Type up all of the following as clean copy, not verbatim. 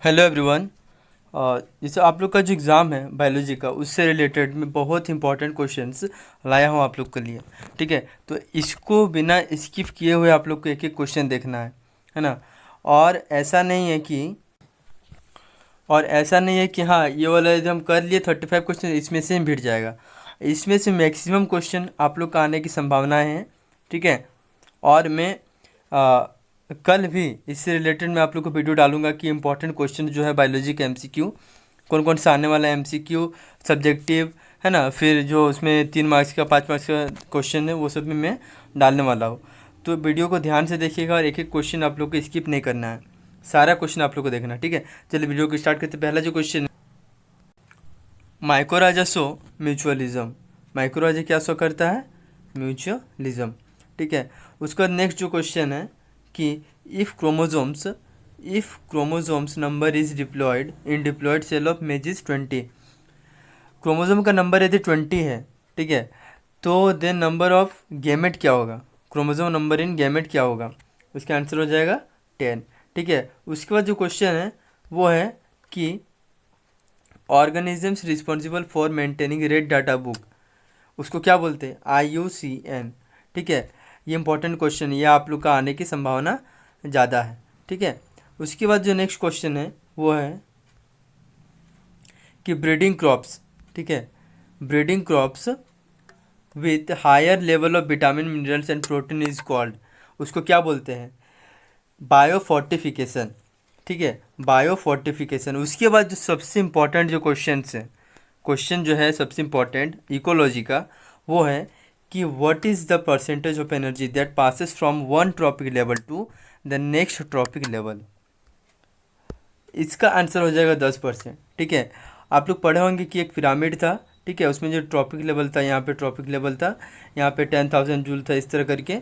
Hello everyone. जैसे आप लोग का जो एग्ज़ाम है बायोलॉजी का, उससे रिलेटेड मैं बहुत इंपॉर्टेंट क्वेश्चंस लाया हूँ आप लोग के लिए। ठीक है, तो इसको बिना स्किप किए हुए आप लोग को एक एक क्वेश्चन देखना है ना। और ऐसा नहीं है कि हाँ ये वाला यदि हम कर लिए 35 क्वेश्चन इसमें से ही भिड़ जाएगा। इसमें से मैक्सिमम क्वेश्चन आप लोग का आने की संभावनाएँ हैं। ठीक है, और मैं कल भी इससे रिलेटेड मैं आप लोग को वीडियो डालूंगा कि इंपॉर्टेंट क्वेश्चन जो है बायोलॉजी का एमसीक्यू कौन कौन सा आने वाला है, एमसीक्यू सब्जेक्टिव है ना, फिर जो उसमें 3 मार्क्स का 5 मार्क्स का क्वेश्चन है वो सब में मैं डालने वाला हूँ। तो वीडियो को ध्यान से देखिएगा और एक एक क्वेश्चन आप लोग को स्किप नहीं करना है, सारा क्वेश्चन आप लोग को देखना है। ठीक है, चलिए वीडियो को स्टार्ट करते। पहला जो क्वेश्चन है, माइक्रोराजा शो म्यूचुअलिज्म। माइक्रोराजा क्या शो करता है? म्यूचुअलिज्म। ठीक है, उसका नेक्स्ट जो क्वेश्चन है कि if chromosomes number is diploid in diploid cell of meiosis 20। Chromosome का नंबर यदि 20 है, ठीक है, तो देन नंबर ऑफ गैमेट क्या होगा? क्रोमोजोम नंबर इन गैमेट क्या होगा? उसका आंसर हो जाएगा 10। ठीक है, उसके बाद जो क्वेश्चन है वो है कि organisms responsible for maintaining red data book, उसको क्या बोलते हैं? IUCN। ठीक है, ये इंपॉर्टेंट क्वेश्चन है, ये आप लोग का आने की संभावना ज़्यादा है। ठीक है, उसके बाद जो नेक्स्ट क्वेश्चन है वो है कि ब्रीडिंग क्रॉप्स, ठीक है, breeding crops with higher level of vitamin minerals and protein is called, उसको क्या बोलते हैं? बायोफोर्टिफिकेशन। ठीक है, बायोफोर्टिफिकेशन। उसके बाद जो सबसे इम्पॉर्टेंट जो क्वेश्चन जो है सबसे इम्पॉर्टेंट इकोलॉजी का, वो है कि what is the percentage of energy that passes from one trophic level to the next trophic level. इसका आंसर हो जाएगा 10%। ठीक है, आप लोग पढ़े होंगे कि एक पिरामिड था, ठीक है, उसमें जो ट्रॉपिक लेवल था, यहाँ पे ट्रॉपिक लेवल था, यहाँ पे 10,000 जूल था, इस तरह करके।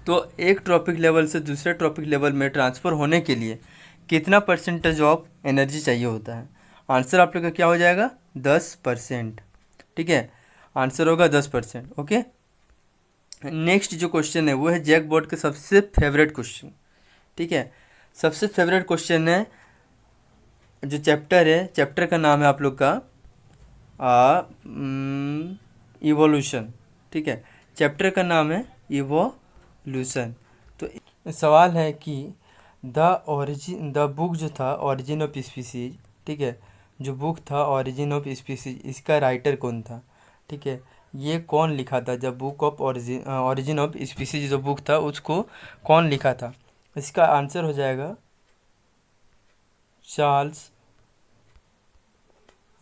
तो एक ट्रॉपिक लेवल से दूसरे ट्रॉपिक लेवल में ट्रांसफ़र होने के लिए कितना परसेंटेज ऑफ एनर्जी चाहिए होता है? आंसर आप लोग का क्या हो जाएगा? 10%। ठीक है, आंसर होगा 10%। ओके, नेक्स्ट जो क्वेश्चन है वो है जैक बोर्ड का सबसे फेवरेट क्वेश्चन। ठीक है, सबसे फेवरेट क्वेश्चन है, जो चैप्टर है, चैप्टर का नाम है आप लोग का इवोल्यूशन। ठीक है, चैप्टर का नाम है इवोल्यूशन। तो सवाल है कि द बुक जो था ओरिजिन ऑफ स्पीसीज, ठीक है, जो बुक था ओरिजिन ऑफ स्पीसीज, इसका राइटर कौन था? ठीक है, ये कौन लिखा था? जब book of origin of species जो बुक था उसको कौन लिखा था? इसका आंसर हो जाएगा चार्ल्स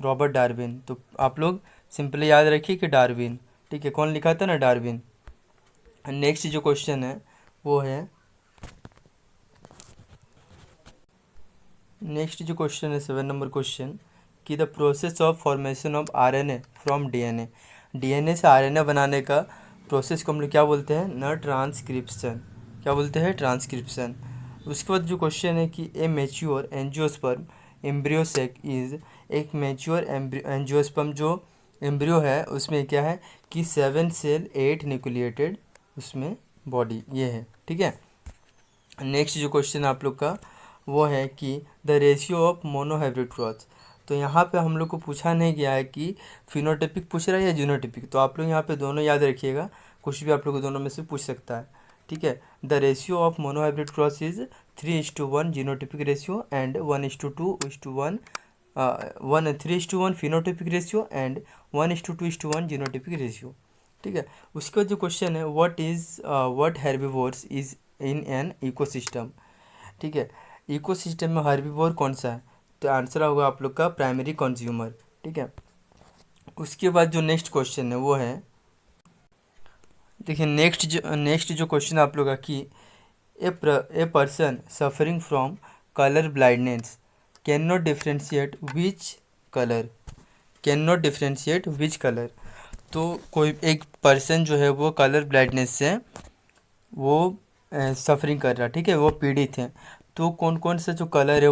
रॉबर्ट डार्विन। तो आप लोग सिंपली याद रखिए कि डार्विन। ठीक है, कौन लिखा था ना? डार्विन। नेक्स्ट जो क्वेश्चन है वो है, नेक्स्ट जो क्वेश्चन है 7 नंबर क्वेश्चन, कि the process of formation of RNA from DNA। DNA से RNA बनाने का प्रोसेस को हम लोग क्या बोलते हैं? न ट्रांसक्रिप्शन। क्या बोलते हैं? ट्रांसक्रिप्शन। उसके बाद जो क्वेश्चन है कि ए मैच्योर एंजियोस्पर्म एम्ब्रियोसेक इज, एक मैच्योर एंजियोस्पर्म जो एम्ब्रियो है उसमें क्या है कि 7 सेल 8 न्यूक्लिएटेड उसमें बॉडी, ये है। ठीक है, नेक्स्ट जो क्वेश्चन आप लोग का वो है कि the ratio of monohybrid cross. तो यहाँ पे हम लोग को पूछा नहीं गया है कि फिनोटिपिक पूछ रहा है या जीनोटिपिक, तो आप लोग यहाँ पे दोनों याद रखिएगा, कुछ भी आप लोग को दोनों में से पूछ सकता है। ठीक है, the ratio of monohybrid cross is 3:1 genotypic ratio and 1:2:1 3:1 phenotypic ratio and 1:2:1 genotypic ratio. ठीक है, उसके बाद जो क्वेश्चन है what herbivores is in an ecosystem. ठीक है, इकोसिस्टम में हर्बीवोर कौन सा है? तो आंसर होगा आप लोग का प्राइमरी कंज्यूमर। ठीक है, उसके बाद जो नेक्स्ट क्वेश्चन है वो है, देखिए नेक्स्ट जो क्वेश्चन आप लोग का कि a person suffering from colour blindness can not differentiate which colour. तो कोई एक पर्सन जो है वो कलर ब्लाइंडनेस से वो सफरिंग कर रहा है, ठीक है, वो पीड़ित है, तो कौन कौन सा जो कलर है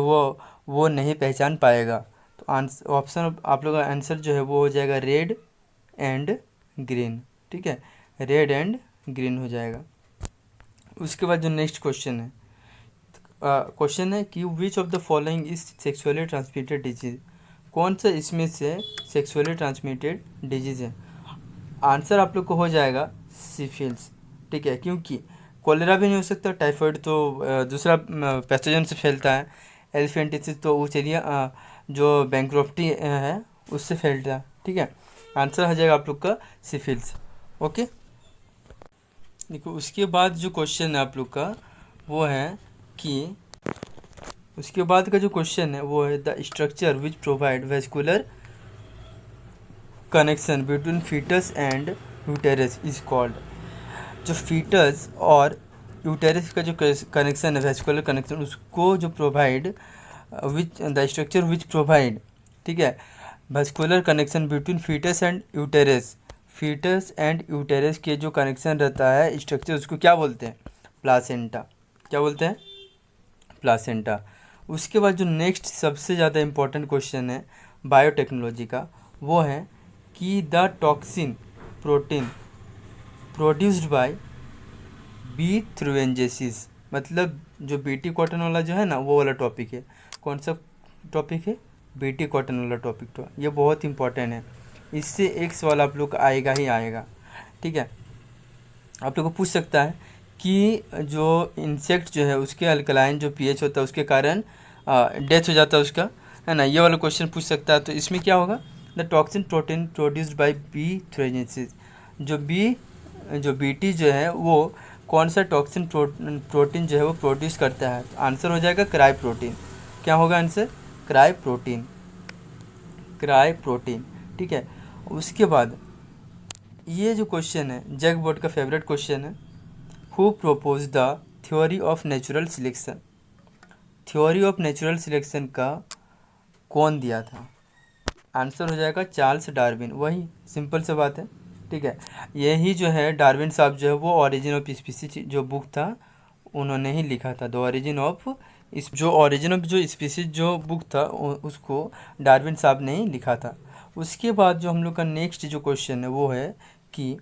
वो नहीं पहचान पाएगा? तो आंसर ऑप्शन आप लोग का आंसर जो है वो हो जाएगा रेड एंड ग्रीन। ठीक है, रेड एंड ग्रीन हो जाएगा। उसके बाद जो नेक्स्ट क्वेश्चन है, क्वेश्चन है कि which of the following is sexually transmitted disease, कौन सा इसमें से सेक्सुअली ट्रांसमिटेड डिजीज है। आंसर आप लोग को हो जाएगा सिफिल्स, ठीक है, क्योंकि कोलेरा भी नहीं हो सकता, टाइफाइड तो दूसरा पैथोजन से फैलता है, एलिफेंटिसिस तो वो चलिए जो बैंक्रप्टी है उससे फैलता है, ठीक है। आंसर हो जाएगा आप लोग का सिफिल्स। ओके, देखो उसके बाद जो क्वेश्चन है आप लोग का वो है कि उसके बाद का जो क्वेश्चन है वो है the structure which provide vascular connection between fetus and uterus is called. जो फीटस और यूटेरस का जो कनेक्शन है वेस्कुलर कनेक्शन उसको जो provide which the structure which provide, ठीक है, vascular connection between fetus and uterus, fetus and uterus के जो कनेक्शन रहता है स्ट्रक्चर उसको क्या बोलते हैं, प्लासेंटा। क्या बोलते हैं, प्लासेंटा। उसके बाद जो नेक्स्ट सबसे ज़्यादा इम्पोर्टेंट क्वेश्चन है बायोटेक्नोलॉजी का वो है कि the toxin protein produced by B thuringiensis, मतलब जो बीटी कॉटन वाला जो है ना वो वाला टॉपिक है। कौन सा टॉपिक है, बीटी कॉटन वाला टॉपिक, तो ये बहुत इंपॉर्टेंट है, इससे एक सवाल आप लोग का आएगा ही आएगा, ठीक है। आप लोग को पूछ सकता है कि जो इंसेक्ट जो है उसके अल्कलाइन जो पीएच होता है उसके कारण डेथ हो जाता है उसका, है ना, ये वाला क्वेश्चन पूछ सकता है। तो इसमें क्या होगा, the toxin protein produced by B thuringiensis, जो बीटी जो है वो कौन सा टॉक्सिन प्रोटीन जो है वो प्रोड्यूस करता है। तो आंसर हो जाएगा क्राई प्रोटीन। क्या होगा answer, cry protein, cry protein, ठीक है। उसके बाद ये जो क्वेश्चन है जग बोर्ड का फेवरेट क्वेश्चन है, who propose the theory of natural selection, theory of natural selection का कौन दिया था। आंसर हो जाएगा चार्ल्स डार्विन, वही सिंपल सा बात है, ठीक है। यही जो है डार्विन साहब जो है वो ऑरिजिन ऑफ स्पीसीज जो बुक था उन्होंने ही लिखा था। द ऑरिजिन ऑफ जो स्पीसीज जो बुक था उसको डार्विन साहब ने ही लिखा था। उसके बाद जो हम लोग का नेक्स्ट जो क्वेश्चन है वो है कि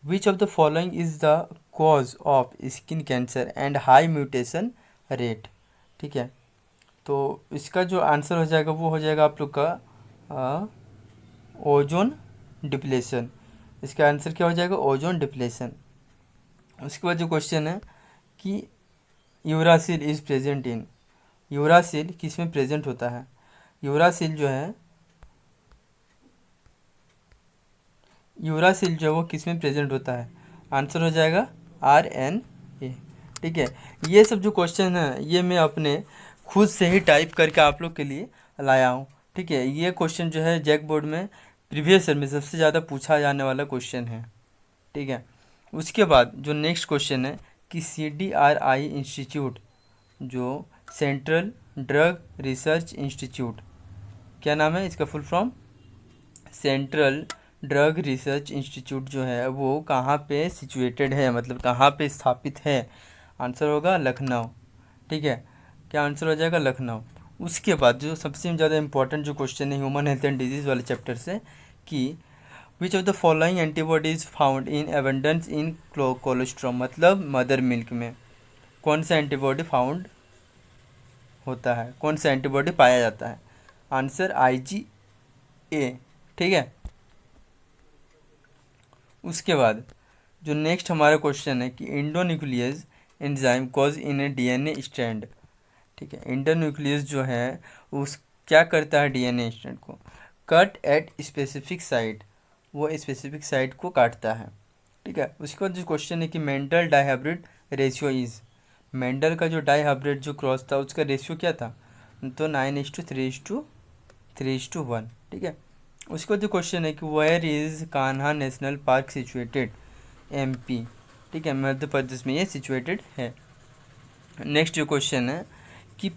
which of the following is the cause of skin cancer and high mutation rate, ठीक है। तो इसका जो आंसर हो जाएगा वो हो जाएगा आप लोग का ओजोन डिप्लेशन। इसका आंसर क्या हो जाएगा, ओजोन डिप्लेशन। उसके बाद जो क्वेश्चन है कि uracil is present in, uracil किस में प्रेजेंट होता है। यूरासिल जो है वो किस में प्रेजेंट होता है। आंसर हो जाएगा RNA, ठीक है। ये सब जो क्वेश्चन है ये मैं अपने खुद से ही टाइप करके आप लोग के लिए लाया हूँ, ठीक है। ये क्वेश्चन जो है जैक बोर्ड में प्रीवियस ईयर में सबसे ज़्यादा पूछा जाने वाला क्वेश्चन है, ठीक है। उसके बाद जो नेक्स्ट क्वेश्चन है कि CDRI इंस्टीट्यूट, जो सेंट्रल ड्रग रिसर्च इंस्टीट्यूट, क्या नाम है इसका full form, central drug research institute जो है वो कहाँ पे सिचुएटेड है, मतलब कहाँ पे स्थापित है। आंसर होगा लखनऊ, ठीक है। क्या आंसर हो जाएगा, लखनऊ। उसके बाद जो सबसे ज़्यादा इंपॉर्टेंट जो क्वेश्चन है ह्यूमन हेल्थ एंड डिजीज़ वाले चैप्टर से कि which of the following antibodies found in abundance in colostrum, मतलब मदर मिल्क में कौन सा एंटीबॉडी फाउंड होता है, कौन सा एंटीबॉडी पाया जाता है। आंसर IgA, ठीक है। उसके बाद जो नेक्स्ट हमारा क्वेश्चन है कि इंडोन्यूक्लियस एंजाइम कॉज इन ए DNA स्ट्रैंड, ठीक है। इंडोन्यूक्लियस जो है उस क्या करता है DNA स्ट्रैंड को कट एट स्पेसिफिक साइट, वो स्पेसिफिक साइट को काटता है, ठीक है। उसके बाद जो क्वेश्चन है कि Mendel dihybrid ratio is, Mendel का जो डाइहाइब्रिड जो क्रॉस था उसका रेशियो क्या था, तो 9:3:1, ठीक है। उसके बाद जो क्वेश्चन है कि where is Kanha national park situated, MP, ठीक है, मध्य प्रदेश में ये सिचुएटेड है। नेक्स्ट जो क्वेश्चन है कि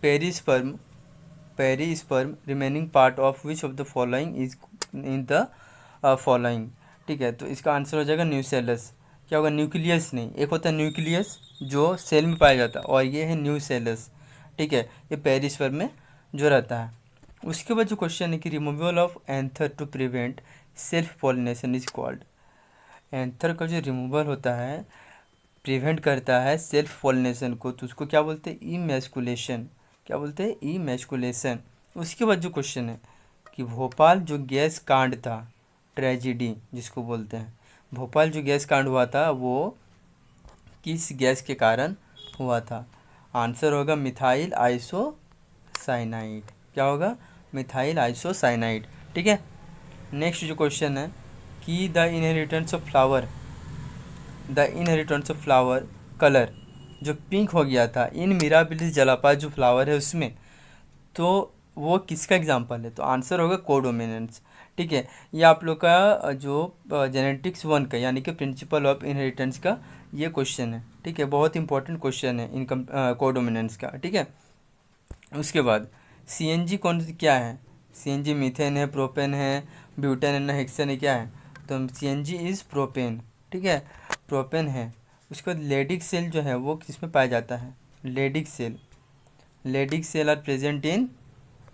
perisperm remaining part of which of the following is in the following, ठीक है। तो इसका आंसर हो जाएगा न्यूसेलस। क्या होगा, न्यूक्लियस नहीं, एक होता है न्यूक्लियस जो सेल में पाया जाता है और ये है न्यूसेलस, ठीक है, ये पेरिस्पर्म में जो रहता है। उसके बाद जो क्वेश्चन है कि removal of anther to prevent self pollination is called, anther का जो रिमूवल होता है प्रिवेंट करता है सेल्फ पॉलिनेशन को, तो उसको क्या बोलते हैं, इमैस्कुलेशन। क्या बोलते हैं, इमैस्कुलेशन। उसके बाद जो क्वेश्चन है कि भोपाल जो गैस कांड था, ट्रेजिडी जिसको बोलते हैं, भोपाल जो गैस कांड हुआ था वो किस गैस के कारण हुआ था? आंसर होगा मिथाइल आइसोसाइनाइड। क्या होगा, मिथाइल आइसोसाइनाइड। ठीक है। नेक्स्ट जो क्वेश्चन है कि the inheritance of flower colour जो पिंक हो गया था इन मिराबिलिस जलापा जो फ्लावर है उसमें, तो वो किसका एग्जाम्पल है? तो आंसर होगा कोडोमिनेंस। ठीक है। ये आप लोग का जो जेनेटिक्स 1 का यानी कि प्रिंसिपल ऑफ इनहेरिटेंस का ये क्वेश्चन है। ठीक है, बहुत इंपॉर्टेंट क्वेश्चन है इनकम कोडोमिनेंस का। ठीक है। उसके बाद सीएनजी कौन क्या है? सीएनजी मीथेन है, प्रोपेन है, ब्यूटेन है ना, हेक्सेन है, क्या है? तो सीएनजी इज़ प्रोपेन। ठीक है, प्रोपेन है। उसके बाद लेडिक सेल जो है वो किस में पाया जाता है? Leydig cell are present in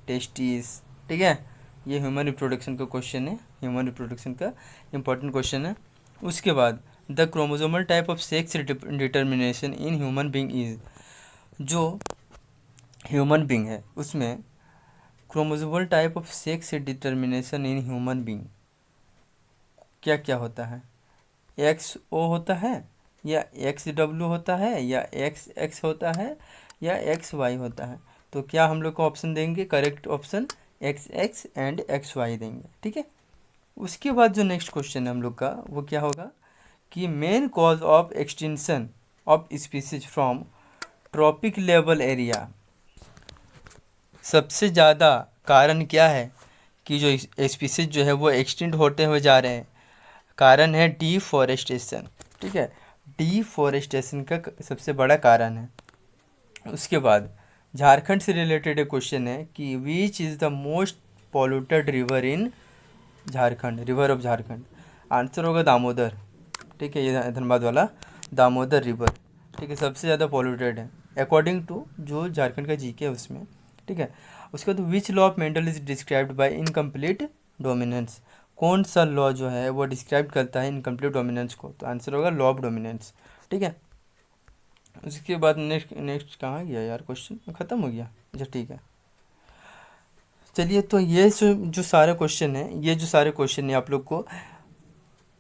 testis. ठीक है, ये ह्यूमन रिप्रोडक्शन का क्वेश्चन है, ह्यूमन रिप्रोडक्शन का इंपॉर्टेंट क्वेश्चन है। उसके बाद the chromosomal type of sex determination in human being is, जो ह्यूमन बींग है उसमें chromosomal type of sex determination in human being क्या क्या होता है? XO होता है या XW होता है या XX होता है या XY होता है? तो क्या हम लोग को ऑप्शन देंगे? Correct option XX and XY देंगे। ठीक है। उसके बाद जो नेक्स्ट क्वेश्चन है हम लोग का वो क्या होगा कि main cause of extinction of species from trophic level area, सबसे ज़्यादा कारण क्या है कि जो स्पीसीज जो है वो एक्सटिंक्ट होते हुए जा रहे हैं? कारण है डिफॉरेस्टेशन। ठीक है, डिफॉरेस्टेशन का सबसे बड़ा कारण है। उसके बाद झारखंड से रिलेटेड एक क्वेश्चन है कि which is the most polluted river in Jharkhand, river of Jharkhand? Answer होगा दामोदर। ठीक है, ये धनबाद वाला दामोदर रिवर। ठीक है, सबसे ज़्यादा पॉल्यूटेड है अकॉर्डिंग टू जो झारखंड का जीके है उसमें। ठीक है। उसके बाद which law of Mendel is described by incomplete dominance? कौन सा लॉ जो है वो डिस्क्राइब करता है इनकम्प्लीट डोमिनेंस को? तो आंसर होगा लॉ ऑफ डोमिनेंस। ठीक है। उसके बाद नेक्स्ट कहाँ गया यार, क्वेश्चन ख़त्म हो गया। अच्छा ठीक है, चलिए। तो ये जो सारे क्वेश्चन है, ये जो सारे क्वेश्चन है आप लोग को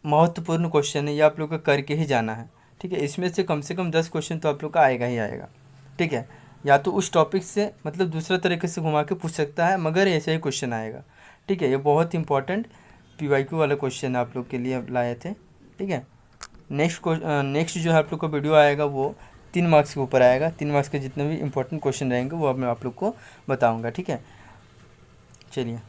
महत्वपूर्ण क्वेश्चन है, ये आप लोग को करके ही जाना है। ठीक है, इसमें से कम 10 क्वेश्चन तो आप लोग का आएगा ही आएगा। ठीक है, या तो उस टॉपिक से मतलब दूसरा तरीके से घुमा के पूछ सकता है, मगर ऐसा ही क्वेश्चन आएगा। ठीक है, ये बहुत इंपॉर्टेंट PYQ वाला क्वेश्चन आप लोग के लिए लाए थे। ठीक है। नेक्स्ट जो है आप लोग का वीडियो आएगा वो 3 मार्क्स के ऊपर आएगा। 3 मार्क्स के जितने भी इंपॉर्टेंट क्वेश्चन रहेंगे वो अब मैं आप लोग को बताऊँगा। ठीक है, चलिए।